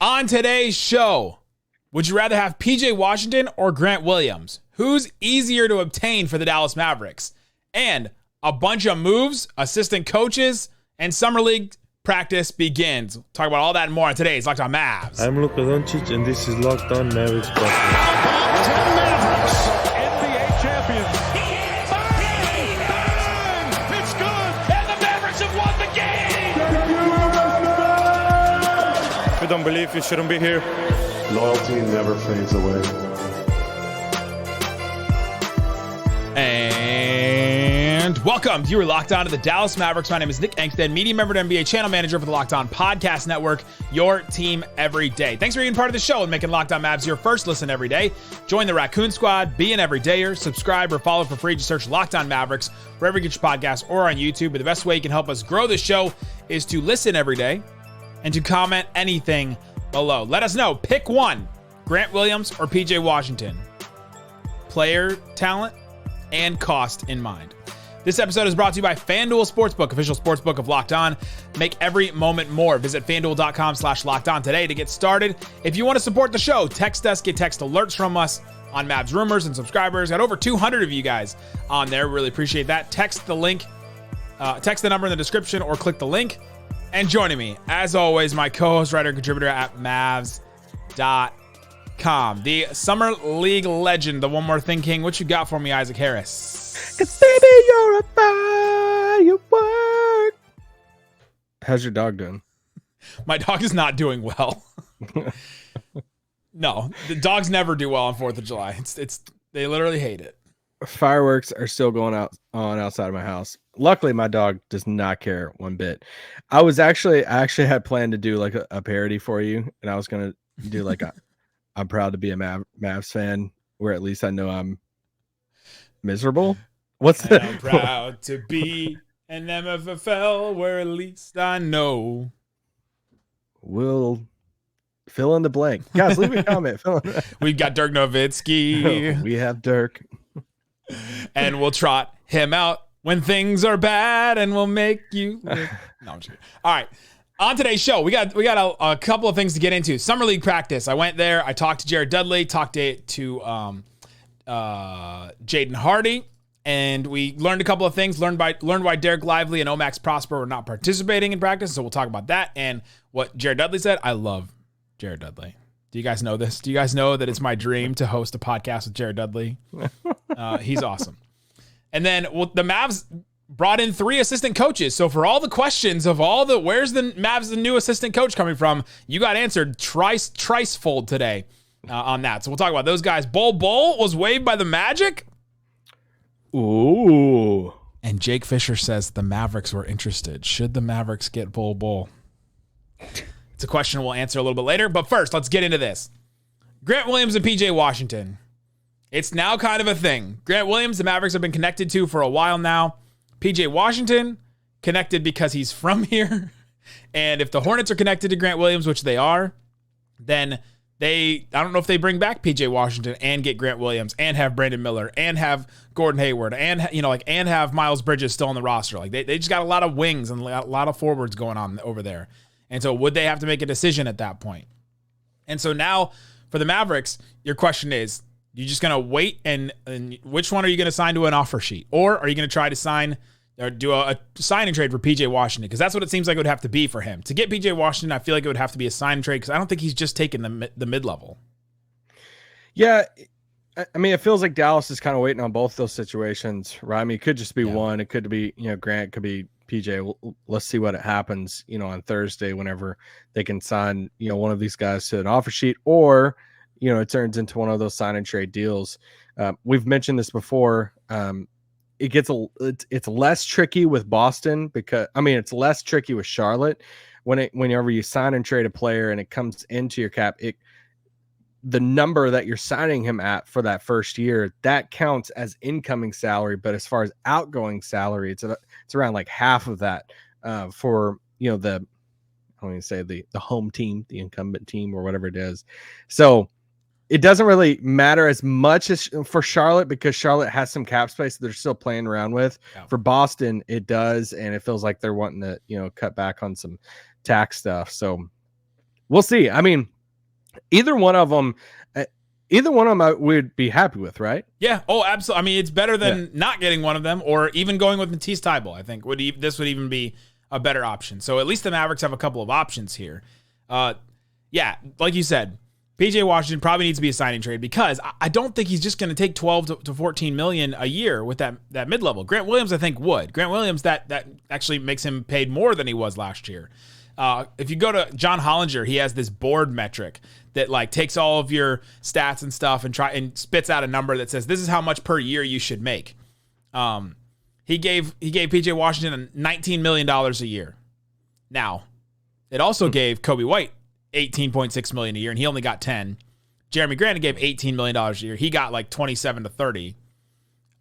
On today's show, would you rather have PJ Washington or Grant Williams? Who's easier to obtain for the Dallas Mavericks? And a bunch of moves, assistant coaches, and summer league practice begins. We'll talk about all that and more on today's Locked On Mavs. I'm Luka Doncic, and this is Locked On Mavs. Mavericks, NBA champions. Bang! It's good, and the Mavericks have won the game. If you don't believe, you shouldn't be here. Loyalty never fades away. And welcome. You are locked on to the Dallas Mavericks. My name is Nick Angstadt, media member and NBA channel manager for the Locked On Podcast Network, your team every day. Thanks for being part of the show and making Locked On Mavs your first listen every day. Join the Raccoon Squad, be an everydayer, subscribe or follow for free. Just search Locked On Mavericks wherever you get your podcasts or on YouTube. But the best way you can help us grow the show is to listen every day and to comment anything below. Let us know. Pick one, Grant Williams or PJ Washington. Player talent and cost in mind. This episode is brought to you by FanDuel Sportsbook, official sportsbook of Locked On. Make every moment more. Visit FanDuel.com/LockedOn today to get started. If you want to support the show, text us, get text alerts from us on Mavs Rumors and subscribers. Got over 200 of you guys on there. Really appreciate that. Text the link, text the number in the description or click the link. And joining me, as always, my co-host, writer, and contributor at Mavs.com. The Summer League legend, the One More Thing King. What you got for me, Isaac Harris? 'Cause baby, you're a firework. How's your dog doing? My dog is not doing well. No, the dogs never do well on 4th of July. It's they literally hate it. Fireworks are still going on outside of my house. Luckily, my dog does not care one bit. I actually had planned to do like a parody for you, and I was gonna do like I'm proud to be a Mavs fan, where at least I know I'm miserable. I'm proud to be an MFFL, where at least I know. We'll fill in the blank. Guys, leave a comment. We've got Dirk Nowitzki. We have Dirk. And we'll trot him out when things are bad, and we'll make you. No, I'm just kidding. All right. On today's show, we got a couple of things to get into. Summer League Practice. I went there. I talked to Jared Dudley, talked to Jaden Hardy, and we learned a couple of things. Learned why Dereck Lively and Olivier-Maxance Prosper were not participating in practice. So we'll talk about that and what Jared Dudley said. I love Jared Dudley. Do you guys know this? Do you guys know that it's my dream to host a podcast with Jared Dudley? He's awesome. And then the Mavs brought in 3 assistant coaches. So for all the questions of where's the Mavs the new assistant coach coming from, you got answered tricefold today on that. So we'll talk about those guys. Bol Bol was waived by the Magic. Ooh. And Jake Fisher says the Mavericks were interested. Should the Mavericks get Bol Bol? It's a question we'll answer a little bit later. But first, let's get into this. Grant Williams and PJ Washington. It's now kind of a thing. Grant Williams, the Mavericks have been connected to for a while now. PJ Washington, connected because he's from here. And if the Hornets are connected to Grant Williams, which they are, then I don't know if they bring back PJ Washington and get Grant Williams and have Brandon Miller and have Gordon Hayward and have Miles Bridges still on the roster. Like they just got a lot of wings and a lot of forwards going on over there. And so would they have to make a decision at that point? And so now for the Mavericks, your question is, you're just going to wait and which one are you going to sign to an offer sheet? Or are you going to try to sign or do a sign and trade for PJ Washington? Because that's what it seems like it would have to be for him. To get PJ Washington, I feel like it would have to be a sign and trade because I don't think he's just taking the mid-level. Yeah, I mean, it feels like Dallas is kind of waiting on both those situations, right? I mean, it could just be one. It could be, Grant, it could be PJ. Let's see what happens, on Thursday whenever they can sign, one of these guys to an offer sheet, or, it turns into one of those sign and trade deals. We've mentioned this before. It's less tricky with Boston it's less tricky with Charlotte whenever you sign and trade a player and it comes into your cap, the number that you're signing him at for that first year, that counts as incoming salary. But as far as outgoing salary, it's around like half of that for, the home team, the incumbent team or whatever it is. So it doesn't really matter as much as for Charlotte because Charlotte has some cap space that they're still playing around with. Yeah. For Boston, it does, and it feels like they're wanting to, cut back on some tax stuff. So we'll see. I mean, either one of them I would be happy with, right? Yeah. Oh, absolutely. I mean, it's better than not getting one of them, or even going with Matisse Thybulle. I think this would even be a better option. So at least the Mavericks have a couple of options here. Yeah, like you said, PJ Washington probably needs to be a signing trade because I don't think he's just going to take 12 to 14 million a year with that mid-level. Grant Williams, I think, would. Grant Williams, that actually makes him paid more than he was last year. If you go to John Hollinger, he has this board metric that like takes all of your stats and stuff and spits out a number that says this is how much per year you should make. He gave PJ Washington $19 million a year. Now, it also gave Kobe White $18.6 million a year, and he only got 10. Jeremy Grant gave $18 million a year. He got like 27 to 30.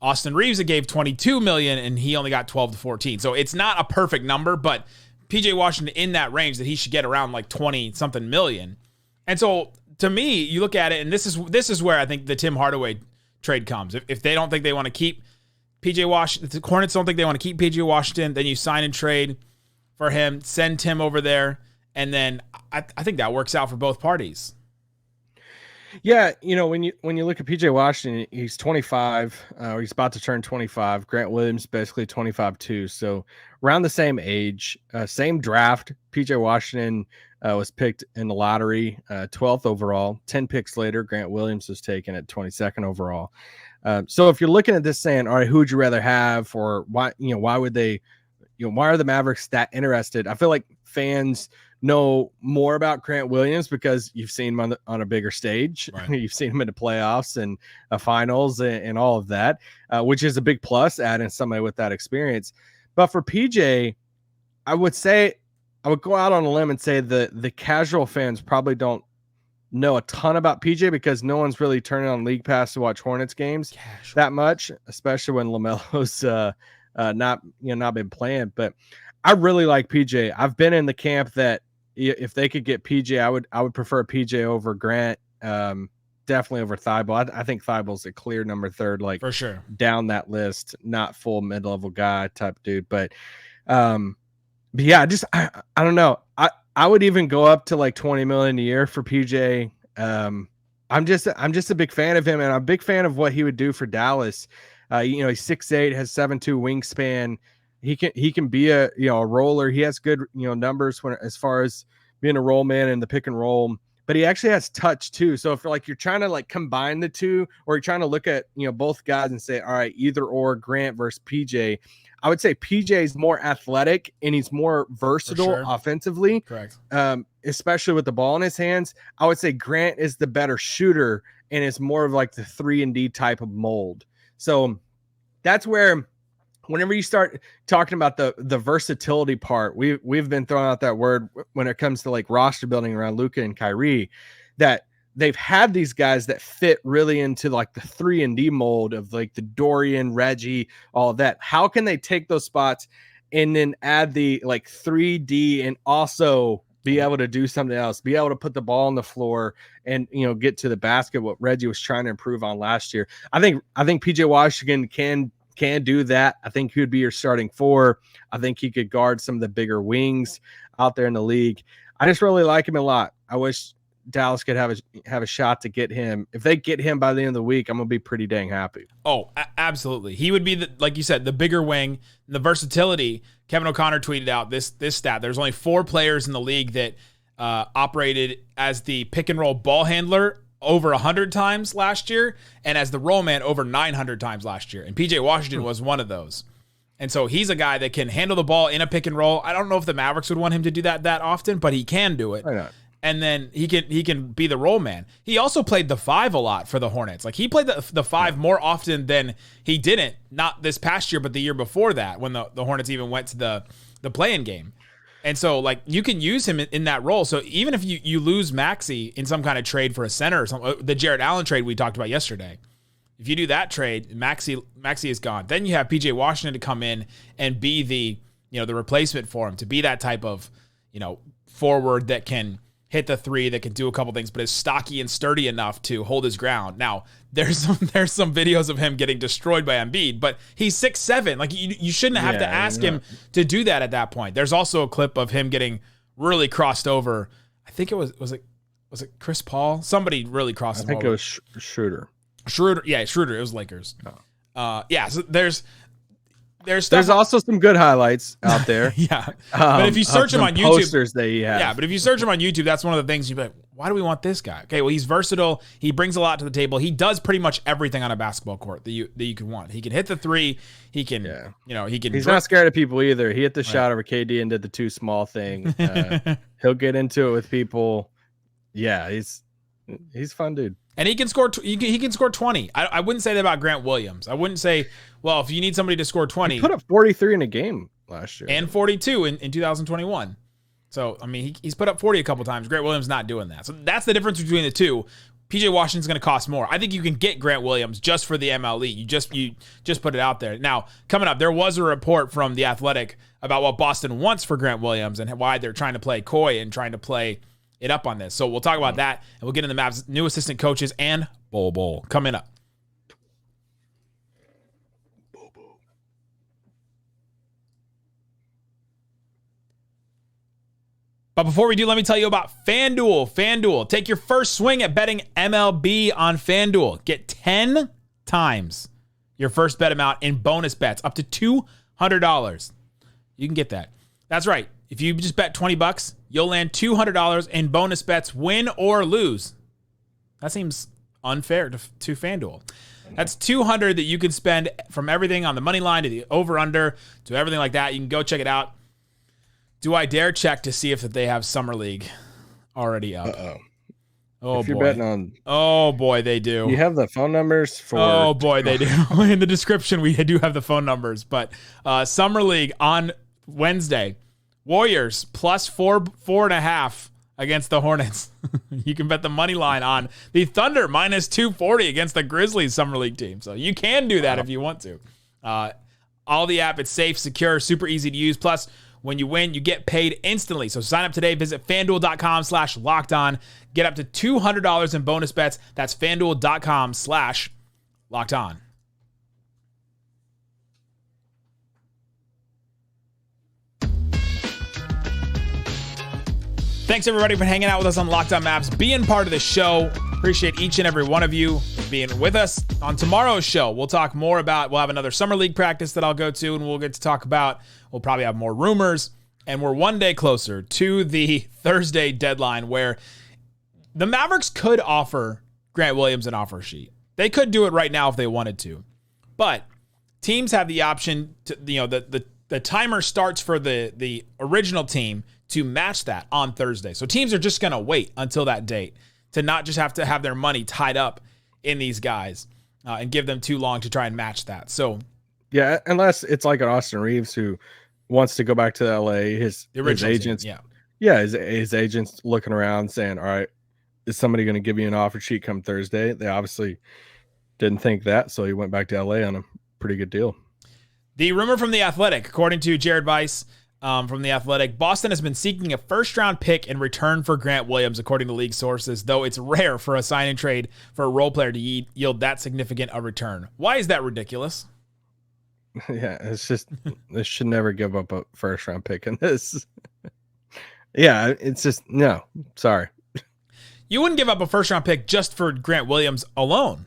Austin Reeves gave $22 million, and he only got 12 to 14. So it's not a perfect number, but PJ Washington in that range that he should get around like 20 something million. And so to me, you look at it, and this is where I think the Tim Hardaway trade comes. If they don't think they want to keep PJ Washington, the Hornets don't think they want to keep PJ Washington, then you sign and trade for him, send Tim over there, and then I think that works out for both parties. Yeah, when you look at PJ Washington, he's 25, or he's about to turn 25. Grant Williams basically 25 too, so around the same age, same draft. PJ Washington was picked in the lottery, 12th overall. 10 picks later, Grant Williams was taken at 22nd overall. So if you're looking at this saying, all right, who would you rather have, or why would they, why are the Mavericks that interested? I feel like fans know more about Grant Williams because you've seen him on a bigger stage. Right. You've seen him in the playoffs and finals and all of that, which is a big plus, adding somebody with that experience. But for PJ, I would go out on a limb and say the casual fans probably don't know a ton about PJ because no one's really turning on League Pass to watch Hornets games that much, especially when LaMelo's not been playing. But I really like PJ. I've been in the camp that if they could get PJ, I would prefer PJ over Grant, definitely over Thybulle. I think Thybulle's a clear number 3rd, like for sure down that list, not full mid-level guy type dude. But yeah, I don't know. I would even go up to like 20 million a year for PJ. I'm just a big fan of him, and I'm a big fan of what he would do for Dallas. He's 6'8", has 7'2" wingspan. He can be a roller. He has good numbers as far as being a roll man in the pick and roll, but he actually has touch too. So if you're trying to like combine the two, or you're trying to look at both guys and say, all right, either or Grant versus PJ, I would say PJ is more athletic and he's more versatile offensively. Correct. Especially with the ball in his hands. I would say Grant is the better shooter and is more of like the 3-and-D type of mold. So that's where, whenever you start talking about the versatility part, we've been throwing out that word when it comes to like roster building around Luka and Kyrie, that they've had these guys that fit really into like the 3-and-D mold of like the Dorian, Reggie, all of that. How can they take those spots and then add the like 3D and also be able to do something else, be able to put the ball on the floor and, get to the basket, what Reggie was trying to improve on last year. I think PJ Washington can do that. I think he would be your starting 4. I think he could guard some of the bigger wings out there in the league. I just really like him a lot. I wish Dallas could have a shot to get him. If they get him by the end of the week, I'm gonna be pretty dang happy. Oh, absolutely. He would be like you said, the bigger wing, the versatility. Kevin O'Connor tweeted out this stat. There's only 4 players in the league that operated as the pick and roll ball handler over 100 times last year, and as the roll man over 900 times last year. And PJ Washington was one of those. And so he's a guy that can handle the ball in a pick and roll. I don't know if the Mavericks would want him to do that often, but he can do it. Why not? And then he can be the roll man. He also played the 5 a lot for the Hornets. Like he played the 5 more often than he didn't, not this past year, but the year before that, when the Hornets even went to the play-in game. And so like you can use him in that role. So even if you lose Maxey in some kind of trade for a center or something, the Jarrett Allen trade we talked about yesterday, if you do that trade, Maxey is gone. Then you have PJ Washington to come in and be the replacement for him, to be that type of forward that can hit the 3, that can do a couple things, but is stocky and sturdy enough to hold his ground. Now, there's some videos of him getting destroyed by Embiid, but he's 6'7". Like you shouldn't have to ask him to do that at that point. There's also a clip of him getting really crossed over. I think it was it Chris Paul? Somebody really crossed him over. I think it was Schroeder. Schroeder. Yeah, Schroeder. It was Lakers. Yeah, so there's stuff. There's also some good highlights out there. Yeah. But if you search him on YouTube, posters that he has. Yeah, but if you search him on YouTube, that's one of the things you'd be like, why do we want this guy? Okay, well, he's versatile. He brings a lot to the table. He does pretty much everything on a basketball court that you could want. He can hit the three. He can, he can. He's not scared of people either. He hit the shot over KD and did the too small thing. He'll get into it with people. Yeah, he's fun, dude. And he can score. He can score 20. I wouldn't say that about Grant Williams. I wouldn't say, well, if you need somebody to score 20, he put up 43 in a game last year and 42 in 2021. So I mean, he's put up 40 a couple times. Grant Williams not doing that. So that's the difference between the two. PJ Washington's going to cost more. I think you can get Grant Williams just for the MLE. You just put it out there. Now coming up, there was a report from The Athletic about what Boston wants for Grant Williams and why they're trying to play coy and trying to play it up on this. So we'll talk about that, and we'll get into the Mavs' new assistant coaches and Bol Bol coming up. But before we do, let me tell you about FanDuel. FanDuel, take your first swing at betting MLB on FanDuel. Get 10 times your first bet amount in bonus bets, up to $200. You can get that. That's right. If you just bet $20, you'll land $200 in bonus bets, win or lose. That seems unfair to FanDuel. That's $200 that you can spend from everything on the money line to the over-under to everything like that. You can go check it out. Do I dare check to see if they have Summer League already up? Oh, if you're boy. betting on, oh, boy, they do. You have the phone numbers for. Oh, boy, they do. In the description, we do have the phone numbers. But Summer League on Wednesday. Warriors plus 4.5 against the Hornets. You can bet the money line on the Thunder minus 240 against the Grizzlies Summer League team. So you can do that if you want to. All the app, it's safe, secure, super easy to use. Plus, when you win, you get paid instantly. So sign up today. Visit FanDuel.com/LockedOn. Get up to $200 in bonus bets. That's FanDuel.com/LockedOn. Thanks, everybody, for hanging out with us on Locked On Mavs, being part of the show. Appreciate each and every one of you being with us. On tomorrow's show, we'll talk more about, we'll have another Summer League practice that I'll go to, and we'll get to talk about, we'll probably have more rumors, and we're one day closer to the Thursday deadline where the Mavericks could offer Grant Williams an offer sheet. They could do it right now if they wanted to, but teams have the option to, the timer starts for the original team to match that on Thursday. So teams are just going to wait until that date to not just have to have their money tied up in these guys and give them too long to try and match that. So, yeah, unless it's like an Austin Reeves who wants to go back to LA, his agents, team, his agents looking around saying, all right, is somebody going to give you an offer sheet come Thursday? They obviously didn't think that, so he went back to LA on a pretty good deal. The rumor from The Athletic, according to Jared Weiss, from The Athletic, Boston has been seeking a first-round pick in return for Grant Williams, according to league sources, though it's rare for a sign and trade for a role player to yield that significant a return. Why is that ridiculous? Yeah, it's just, they should never give up a first-round pick in this. Yeah, it's just, no, sorry. You wouldn't give up a first-round pick just for Grant Williams alone.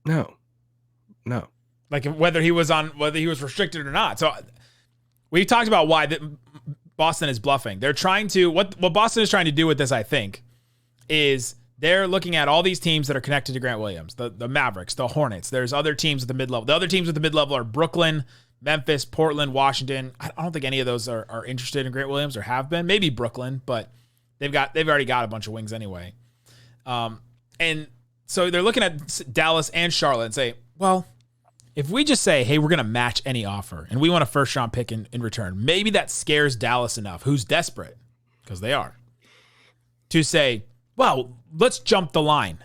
No. Like whether he was restricted or not. So we talked about why Boston is bluffing. They're trying to, what Boston is trying to do with this, I think, is they're looking at all these teams that are connected to Grant Williams, the Mavericks, the Hornets. There's other teams at the mid-level. The other teams at the mid-level are Brooklyn, Memphis, Portland, Washington. I don't think any of those are interested in Grant Williams or have been. Maybe Brooklyn, but they've already got a bunch of wings anyway. And so they're looking at Dallas and Charlotte and say, well, if we just say, hey, we're going to match any offer and we want a first-round pick in return, maybe that scares Dallas enough, who's desperate, because they are, to say, well, let's jump the line.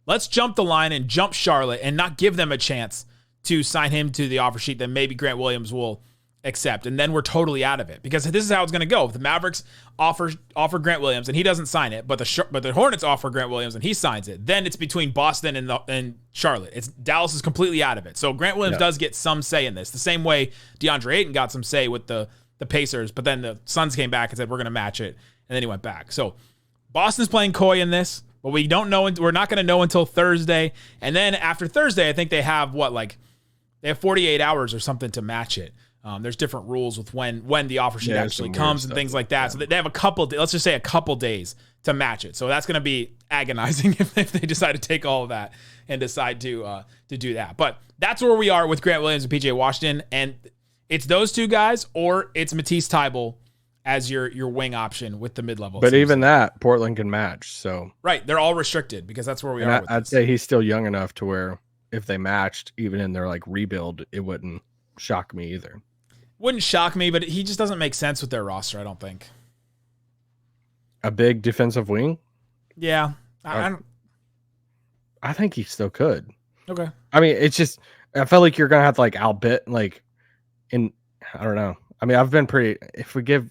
Let's jump the line and jump Charlotte and not give them a chance to sign him to the offer sheet that maybe Grant Williams will accept. And then we're totally out of it, because this is how it's going to go. If the Mavericks offer Grant Williams and he doesn't sign it, but the Hornets offer Grant Williams and he signs it, then it's between Boston and Charlotte. Dallas is completely out of it. So Grant Williams does get some say in this, the same way DeAndre Ayton got some say with the Pacers, but then the Suns came back and said, we're going to match it. And then he went back. So Boston's playing coy in this, but we don't know. We're not going to know until Thursday. And then after Thursday, I think they have they have 48 hours or something to match it. There's different rules with when the offer sheet actually comes and things like that. Yeah. So they have let's just say a couple days to match it. So that's going to be agonizing if they decide to take all of that and decide to do that. But that's where we are with Grant Williams and PJ Washington. And it's those two guys, or it's Matisse Thybulle as your wing option with the mid-level. But even that, Portland can match. So right, they're all restricted because that's where we are. I'd say he's still young enough to where if they matched, even in their like rebuild, it wouldn't shock me either. Wouldn't shock me, but he just doesn't make sense with their roster, I don't think. A big defensive wing? Yeah. I think he still could. Okay. I mean, it's just, I feel like you're going to have to like outbid, like, I don't know. I mean, I've been if we give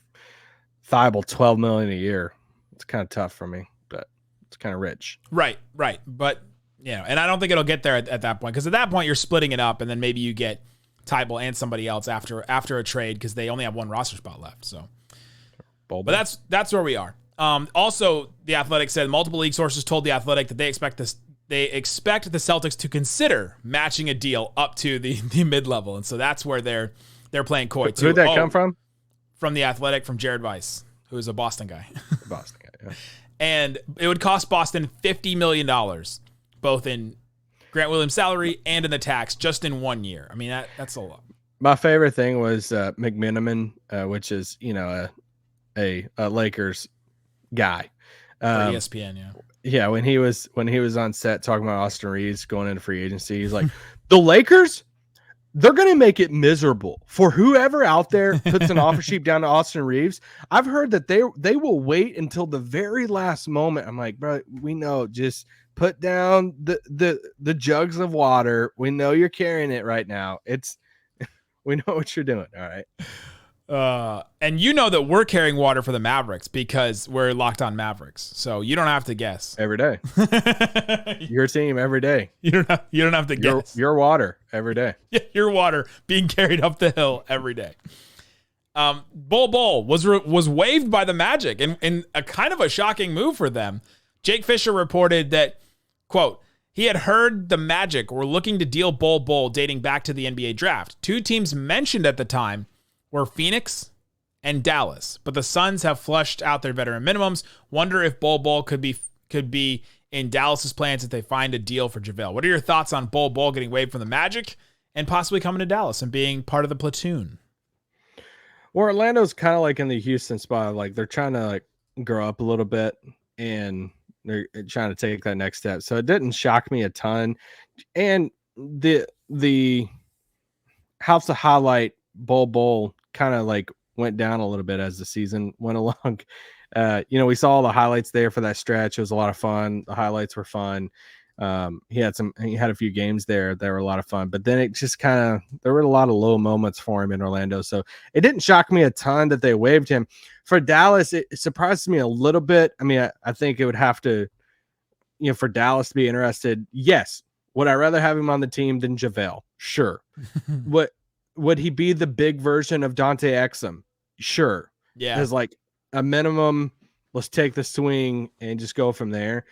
Thybulle $12 million a year, it's kind of tough for me, but it's kind of rich. Right. But, and I don't think it'll get there at that point, because at that point you're splitting it up, and then maybe you get Thybulle and somebody else after a trade, because they only have one roster spot left. So, but that's where we are. Also, The Athletic said multiple league sources told The Athletic that they expect the Celtics to consider matching a deal up to the mid-level, and so that's where they're playing coy too. Who'd that come from? From The Athletic, from Jared Weiss, who is a Boston guy. Boston guy, yeah. And it would cost Boston $50 million, both in Grant Williams' salary and in the tax, just in 1 year. I mean, that's a lot. My favorite thing was McMenamin, which is a Lakers guy. For ESPN, yeah. Yeah, when he was on set talking about Austin Reeves going into free agency, he's like, the Lakers, they're going to make it miserable for whoever out there puts an offer sheet down to Austin Reeves. I've heard that they will wait until the very last moment. I'm like, bro, we know, just put down the jugs of water. We know you're carrying it right now. We know what you're doing. All right. And you know that we're carrying water for the Mavericks because we're Locked On Mavericks. So you don't have to guess every day. Your team every day. You don't have to guess. Your water every day. Yeah, your water being carried up the hill every day. Bol Bol was waived by the Magic in a kind of a shocking move for them. Jake Fisher reported that, quote, he had heard the Magic were looking to deal Bol Bol dating back to the NBA draft. Two teams mentioned at the time were Phoenix and Dallas, but the Suns have flushed out their veteran minimums. Wonder if Bol Bol could be in Dallas's plans if they find a deal for JaVale. What are your thoughts on Bol Bol getting waived from the Magic and possibly coming to Dallas and being part of the platoon? Well, Orlando's kind of like in the Houston spot. Like they're trying to like grow up a little bit and they're trying to take that next step. So it didn't shock me a ton. And the helps to highlight Bol Bol kind of like went down a little bit as the season went along. We saw all the highlights there for that stretch. It was a lot of fun. The highlights were fun. He had a few games there that were a lot of fun, but then it just there were a lot of low moments for him in Orlando. So it didn't shock me a ton that they waived him. For Dallas, it surprised me a little bit. I mean, I think it would have to, for Dallas to be interested. Yes. Would I rather have him on the team than JaVale? Sure. Would he be the big version of Dante Exum? Sure. Yeah. As like a minimum, let's take the swing and just go from there.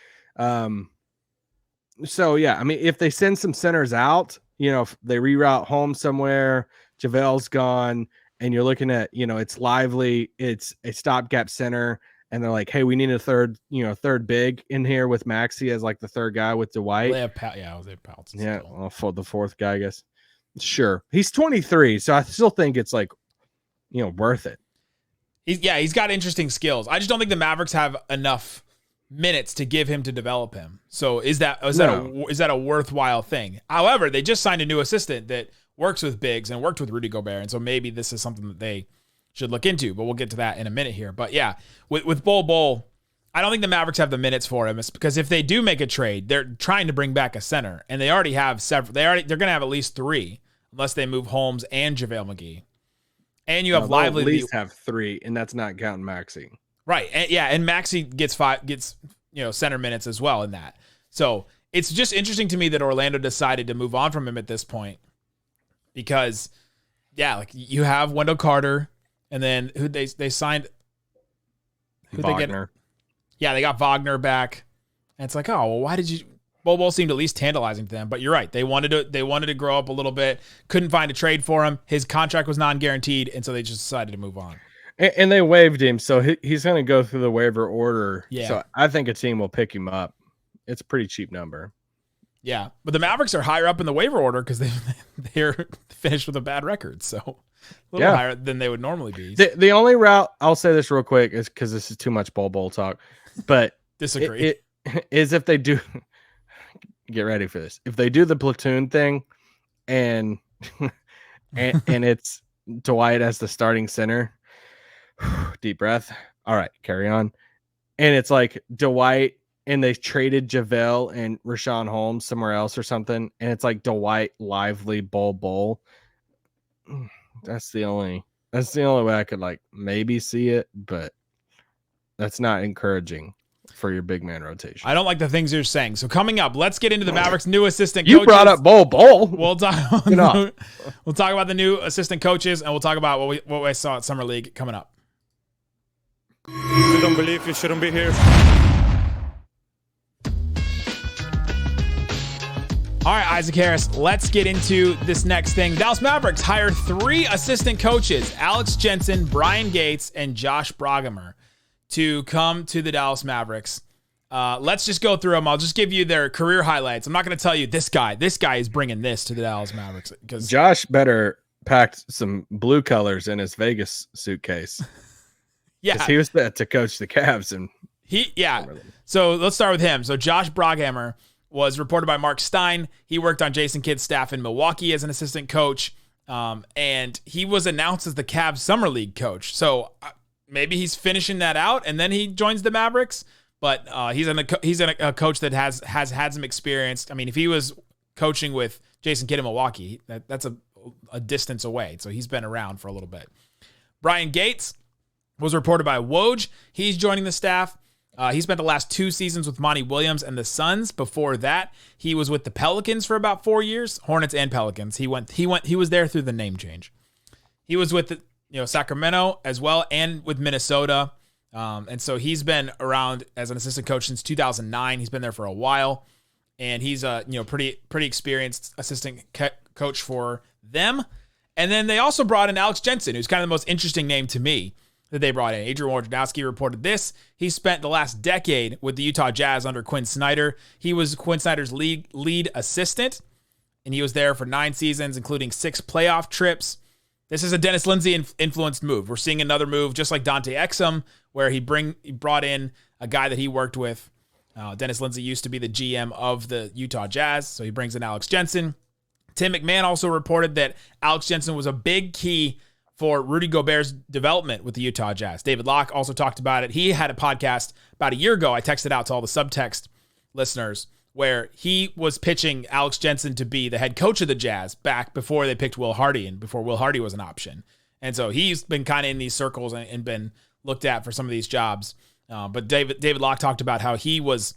So yeah, I mean, if they send some centers out, if they reroute home somewhere, JaVale's gone, and you're looking at, it's Lively, it's a stopgap center, and they're like, hey, we need a third big in here with Maxey as like the third guy with Dwight. They have Pouts. Yeah, well, for the fourth guy, I guess. Sure, he's 23, so I still think it's like, worth it. He's got interesting skills. I just don't think the Mavericks have enough minutes to give him to develop him. So is that a worthwhile thing? However, they just signed a new assistant that works with bigs and worked with Rudy Gobert, and so maybe this is something that they should look into. But we'll get to that in a minute here. But yeah, with Bol Bol, I don't think the Mavericks have the minutes for him. It's because if they do make a trade, they're trying to bring back a center, and they already have several. They're going to have at least 3, unless they move Holmes and JaVale McGee. And you have Lively. At least have 3, and that's not counting Maxey. Right. And Maxey gets center minutes as well in that. So it's just interesting to me that Orlando decided to move on from him at this point, because like you have Wendell Carter, and then who they signed. Who they get? Yeah, they got Wagner back. And it's like, oh, well, why did you? Bol Bol seemed at least tantalizing to them, but you're right. They wanted to grow up a little bit. Couldn't find a trade for him. His contract was non-guaranteed, and so they just decided to move on. And they waived him, so he's going to go through the waiver order. Yeah. So I think a team will pick him up. It's a pretty cheap number. Yeah, but the Mavericks are higher up in the waiver order because they're finished with a bad record, so a little higher than they would normally be. The only route, I'll say this real quick, is because this is too much Bol Bol talk, but disagree. It is if they do. Get ready for this. If they do the platoon thing, and it's Dwight as the starting center, deep breath. All right, carry on. And it's like Dwight, and they traded JaVale and Rashawn Holmes somewhere else or something, and it's like Dwight, Lively, Bol Bol. That's the only way I could like maybe see it, but that's not encouraging for your big man rotation. I don't like the things you're saying. So coming up, let's get into the Mavericks' new assistant you coaches. Brought up Bol Bol. We'll talk about the new assistant coaches, and we'll talk about what we saw at Summer League coming up. If you don't believe, you shouldn't be here. All right, Isaac Harris, let's get into this next thing. Dallas Mavericks hire 3 assistant coaches, Alex Jensen, Bryan Gates, and Josh Broghamer, to come to the Dallas Mavericks. Let's just go through them. I'll just give you their career highlights. I'm not going to tell you this guy is bringing this to the Dallas Mavericks, because Josh better packed some blue colors in his Vegas suitcase. Yeah, he was there to coach the Cavs, and So let's start with him. So Josh Broghamer was reported by Mark Stein. He worked on Jason Kidd's staff in Milwaukee as an assistant coach, and he was announced as the Cavs Summer League coach. So maybe he's finishing that out, and then he joins the Mavericks. But he's a coach that has had some experience. I mean, if he was coaching with Jason Kidd in Milwaukee, that's a distance away. So he's been around for a little bit. Bryan Gates was reported by Woj. He's joining the staff. He spent the last 2 seasons with Monty Williams and the Suns. Before that, he was with the Pelicans for about 4 years, Hornets and Pelicans. He was there through the name change. He was with Sacramento as well, and with Minnesota. And so he's been around as an assistant coach since 2009. He's been there for a while, and he's a pretty experienced assistant coach for them. And then they also brought in Alex Jensen, who's kind of the most interesting name to me that they brought in. Adrian Wojnarowski reported this. He spent the last decade with the Utah Jazz under Quinn Snyder. He was Quinn Snyder's lead assistant, and he was there for 9 seasons, including 6 playoff trips. This is a Dennis Lindsey influenced move. We're seeing another move just like Dante Exum, where he brought in a guy that he worked with. Dennis Lindsey used to be the GM of the Utah Jazz, so he brings in Alex Jensen. Tim McMahon also reported that Alex Jensen was a big key for Rudy Gobert's development with the Utah Jazz. David Locke also talked about it. He had a podcast about a year ago. I texted out to all the subtext listeners, where he was pitching Alex Jensen to be the head coach of the Jazz back before they picked Will Hardy and before Will Hardy was an option. And so he's been kind of in these circles and been looked at for some of these jobs. But David Locke talked about how he was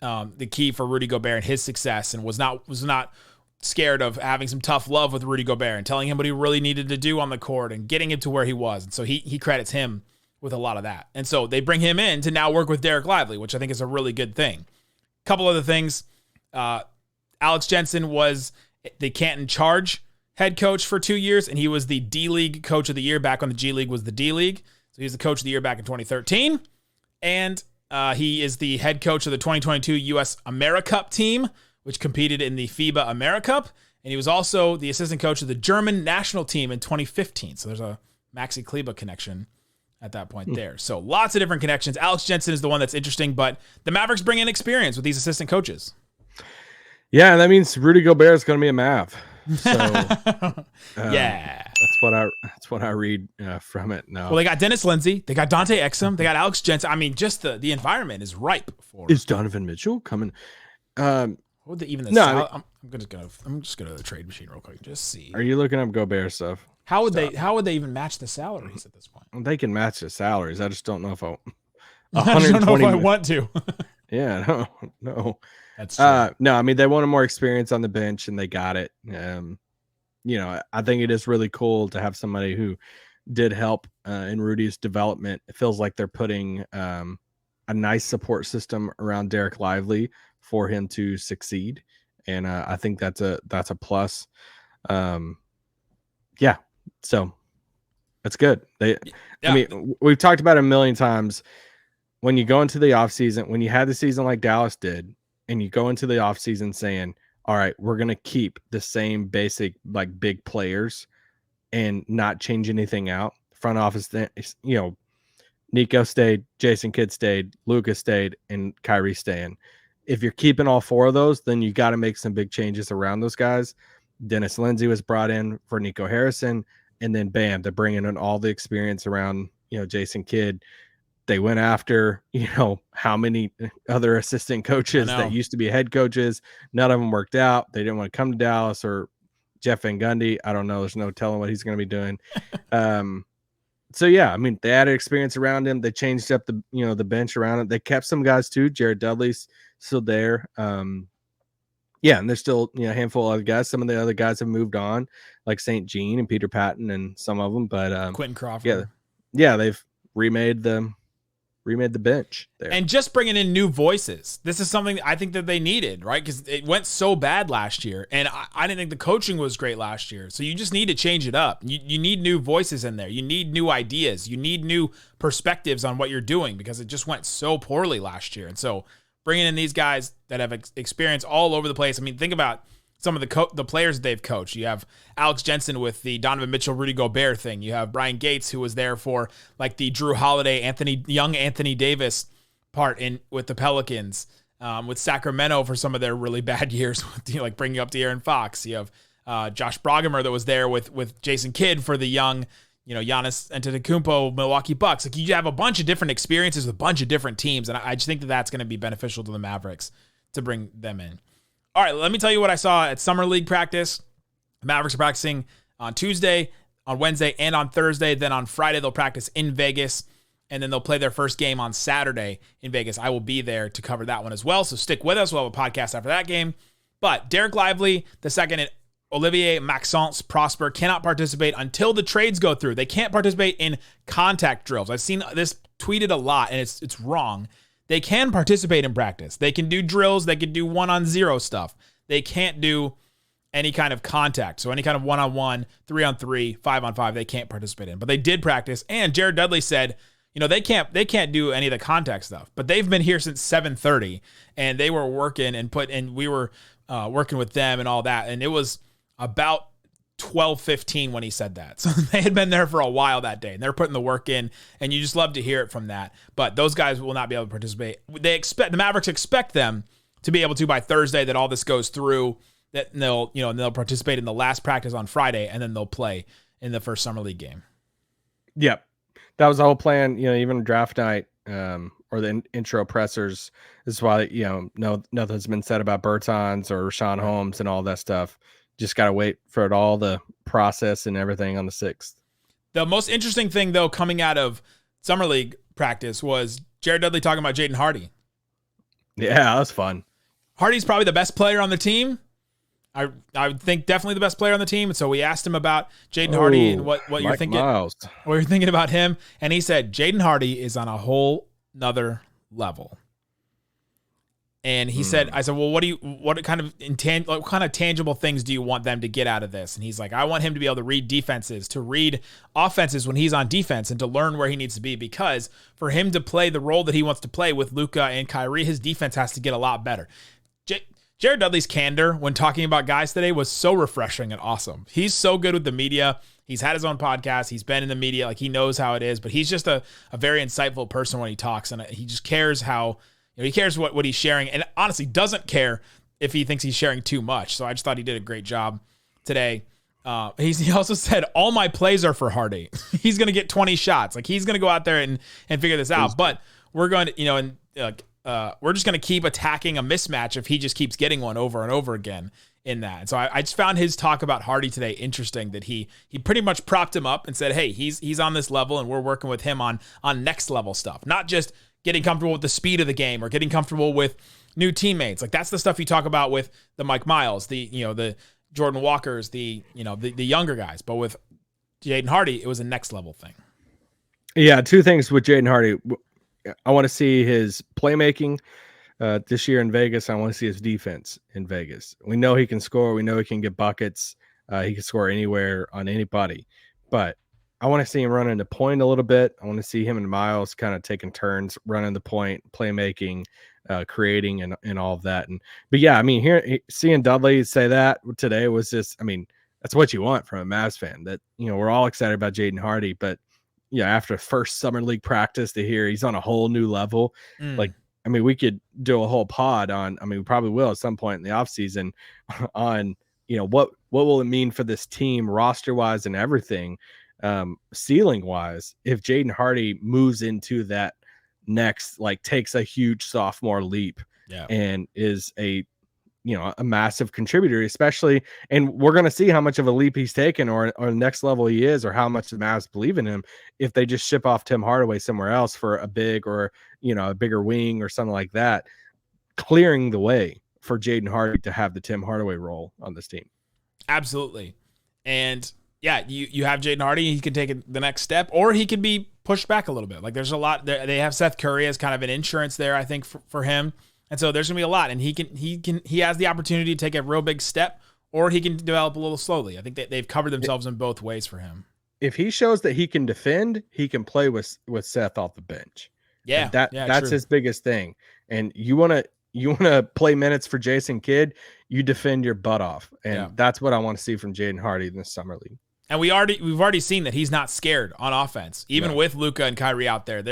the key for Rudy Gobert and his success, and was not scared of having some tough love with Rudy Gobert and telling him what he really needed to do on the court and getting him to where he was. And so he credits him with a lot of that. And so they bring him in to now work with Dereck Lively, which I think is a really good thing. Couple other things. Alex Jensen was the Canton Charge head coach for 2 years, and he was the D-League Coach of the Year back when the G League was the D-League. So he was the Coach of the Year back in 2013. And he is the head coach of the 2022 U.S. AmeriCup team, which competed in the FIBA AmeriCup. And he was also the assistant coach of the German national team in 2015. So there's a Maxi Kleber connection at that point there. So lots of different connections. Alex Jensen is the one that's interesting, but the Mavericks bring in experience with these assistant coaches. Yeah, and that means Rudy Gobert is going to be a Mav. So yeah, that's what I read from it. No, well, they got Dennis Lindsey, they got Dante Exum, they got Alex Jensen. I mean, just the environment is ripe for. Is Donovan Mitchell coming? I'm just gonna the trade machine real quick. Just see. Are you looking up Gobert stuff? How would they even match the salaries at this point? They can match the salaries. I just don't know if I want to. Yeah, no. That's true. No, I mean, they wanted more experience on the bench, and they got it. I think it is really cool to have somebody who did help in Rudy's development. It feels like they're putting a nice support system around Dereck Lively for him to succeed. And I think that's a plus. Yeah. So that's good. I mean, we've talked about it a million times. When you go into the offseason, when you had the season like Dallas did, and you go into the offseason saying, all right, we're going to keep the same basic, like, big players and not change anything out. Front office, Nico stayed, Jason Kidd stayed, Luka stayed, and Kyrie staying. If you're keeping all four of those, then you got to make some big changes around those guys. Dennis Lindsey was brought in for Nico Harrison, and then bam, they're bringing in all the experience around, Jason Kidd. They went after, how many other assistant coaches that used to be head coaches. None of them worked out. They didn't want to come to Dallas. Or Jeff Van Gundy. I don't know. There's no telling what he's going to be doing. So yeah, I mean, they added experience around him. They changed up the, the bench around it. They kept some guys too. Jared Dudley's still there. Yeah, and there's still, a handful of other guys. Some of the other guys have moved on, like St. Jean and Peter Patton and some of them. But Quentin Crawford. Yeah, they've remade the bench there. And just bringing in new voices. This is something I think that they needed, right? Because it went so bad last year, and I didn't think the coaching was great last year. So you just need to change it up. You need new voices in there. You need new ideas. You need new perspectives on what you're doing, because it just went so poorly last year. And so bringing in these guys that have experience all over the place. I mean, think about some of the players that they've coached. You have Alex Jensen with the Donovan Mitchell, Rudy Gobert thing. You have Brian Gates, who was there for like the Drew Holiday, young Anthony Davis part with the Pelicans, with Sacramento for some of their really bad years, with, like bringing up De'Aaron Fox. You have Josh Broghamer that was there with Jason Kidd for the young, Giannis Antetokounmpo, Milwaukee Bucks. Like, you have a bunch of different experiences with a bunch of different teams, and I just think that that's going to be beneficial to the Mavericks to bring them in. All right, let me tell you what I saw at Summer League practice. The Mavericks are practicing on Tuesday, on Wednesday, and on Thursday. Then on Friday, they'll practice in Vegas, and then they'll play their first game on Saturday in Vegas. I will be there to cover that one as well, so stick with us. We'll have a podcast after that game. But Dereck Lively II and Olivier-Maxance Prosper cannot participate until the trades go through. They can't participate in contact drills. I've seen this tweeted a lot, and it's wrong. They can participate in practice. They can do drills. They can do 1-on-0 stuff. They can't do any kind of contact. So any kind of 1-on-1, 3-on-3, 5-on-5, they can't participate in. But they did practice. And Jared Dudley said, they can't do any of the contact stuff. But they've been here since 7:30, and they were working and we were working with them and all that. And it was about 12:15 when he said that. So they had been there for a while that day, and they're putting the work in, and you just love to hear it from that. But those guys will not be able to participate. The Mavericks expect them to be able to by Thursday, that all this goes through, that they'll participate in the last practice on Friday, and then they'll play in the first Summer League game. Yep. That was the whole plan, even draft night, or the intro pressers. This is why, nothing's been said about Bertans or Rashawn Holmes and all that stuff. Just got to wait for it all, the process and everything on the 6th. The most interesting thing, though, coming out of Summer League practice was Jared Dudley talking about Jaden Hardy. Yeah, that was fun. Hardy's probably the best player on the team. I would think definitely the best player on the team. And so we asked him about Jaden Hardy and what you're thinking. What you're thinking about him. And he said Jaden Hardy is on a whole nother level. And he said, I said, well, what kind of tangible things do you want them to get out of this? And he's like, I want him to be able to read defenses, to read offenses when he's on defense, and to learn where he needs to be, because for him to play the role that he wants to play with Luka and Kyrie, his defense has to get a lot better. Jared Dudley's candor when talking about guys today was so refreshing and awesome. He's so good with the media. He's had his own podcast. He's been in the media. Like, he knows how it is, but he's just a very insightful person when he talks, and he just cares how, he cares what he's sharing, and honestly doesn't care if he thinks he's sharing too much. So I just thought he did a great job today. He also said, all my plays are for Hardy. He's going to get 20 shots. Like, he's going to go out there and figure this out. But we're going to, we're just going to keep attacking a mismatch if he just keeps getting one over and over again in that. And so I just found his talk about Hardy today interesting, that he pretty much propped him up and said, hey, he's on this level, and we're working with him on next level stuff, not just getting comfortable with the speed of the game or getting comfortable with new teammates. Like, that's the stuff you talk about with the Mike Miles, the Jordan Walkers, the younger guys. But with Jaden Hardy, it was a next level thing. Yeah, two things with Jaden Hardy. I want to see his playmaking this year in Vegas. I want to see his defense in Vegas. We know he can score. We know he can get buckets. He can score anywhere on anybody. But I want to see him running the point a little bit. I want to see him and Miles kind of taking turns running the point, playmaking, creating, and all of that. But yeah, I mean, here seeing Dudley say that today was just, I mean, that's what you want from a Mavs fan. That, you know, we're all excited about Jaden Hardy, but yeah, after first summer league practice to hear he's on a whole new level, like, I mean, we could do a whole pod on, I mean, we probably will at some point in the offseason on, you know, what will it mean for this team roster wise and everything, ceiling wise, if Jaden Hardy moves into that next, like takes a huge sophomore leap and is a, you know, a massive contributor, especially, and we're going to see how much of a leap he's taken or next level he is, or how much the Mavs believe in him if they just ship off Tim Hardaway somewhere else for a big, or, you know, a bigger wing or something like that, clearing the way for Jaden Hardy to have the Tim Hardaway role on this team. Absolutely. And yeah, you have Jaden Hardy, he can take the next step, or he could be pushed back a little bit. Like there's a lot there. They have Seth Curry as kind of an insurance there, I think, for him. And so there's gonna be a lot, and he has the opportunity to take a real big step, or he can develop a little slowly. I think they've covered themselves in both ways for him. If he shows that he can defend, he can play with Seth off the bench. Yeah, that's true. his biggest thing. And you wanna play minutes for Jason Kidd, you defend your butt off, and that's what I want to see from Jaden Hardy in this summer league. And we've already seen that he's not scared on offense, even with Luka and Kyrie out there.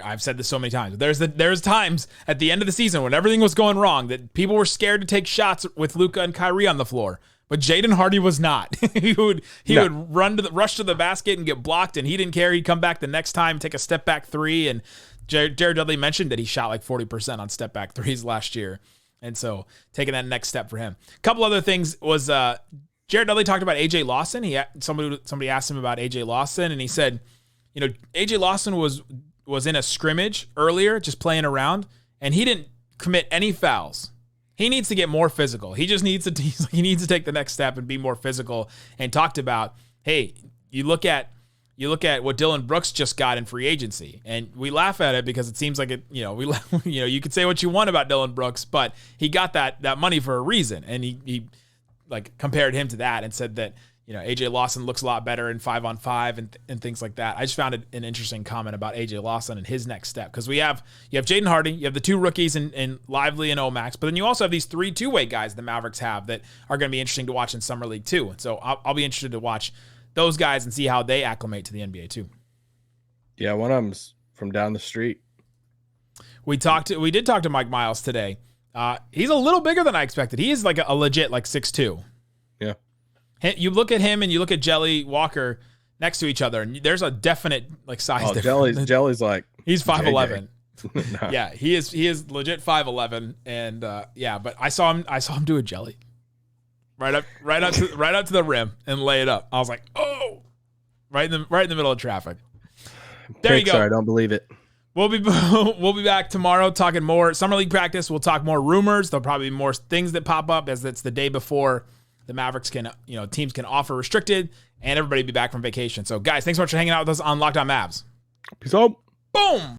I've said this so many times. There's times at the end of the season when everything was going wrong that people were scared to take shots with Luka and Kyrie on the floor. But Jaden Hardy was not. he would rush to the basket and get blocked, and he didn't care. He'd come back the next time, take a step back three. And Jared Dudley mentioned that he shot like 40% on step back threes last year, and so taking that next step for him. A couple other things was Jared Dudley talked about AJ Lawson. Somebody asked him about AJ Lawson, and he said, you know, AJ Lawson was in a scrimmage earlier, just playing around, and he didn't commit any fouls. He needs to get more physical. He just needs to take the next step and be more physical. And talked about, hey, you look at what Dillon Brooks just got in free agency, and we laugh at it because it seems like it. You know, you could say what you want about Dillon Brooks, but he got that money for a reason, and he like compared him to that and said that, you know, AJ Lawson looks a lot better in 5-on-5 and things like that. I just found it an interesting comment about AJ Lawson and his next step, because you have Jaden Hardy, you have the two rookies in Lively and Omax, but then you also have these 3 two-way guys the Mavericks have that are going to be interesting to watch in Summer League too. And so I'll be interested to watch those guys and see how they acclimate to the NBA too. Yeah, one of them's from down the street. We did talk to Mike Miles today. He's a little bigger than I expected. He is like a legit like 6'2". Yeah. You look at him and you look at Jelly Walker next to each other, and there's a definite like size difference. Jelly's like, he's 5'11". No. Yeah, he is legit 5'11", and but I saw him do a jelly right up to the rim and lay it up. I was like, oh, right in the middle of traffic. There you go. Sorry, I don't believe it. We'll be back tomorrow talking more Summer League practice. We'll talk more rumors. There'll probably be more things that pop up as it's the day before the Mavericks teams can offer restricted, and everybody be back from vacation. So guys, thanks so much for hanging out with us on Locked On Mavs. Peace out. Boom.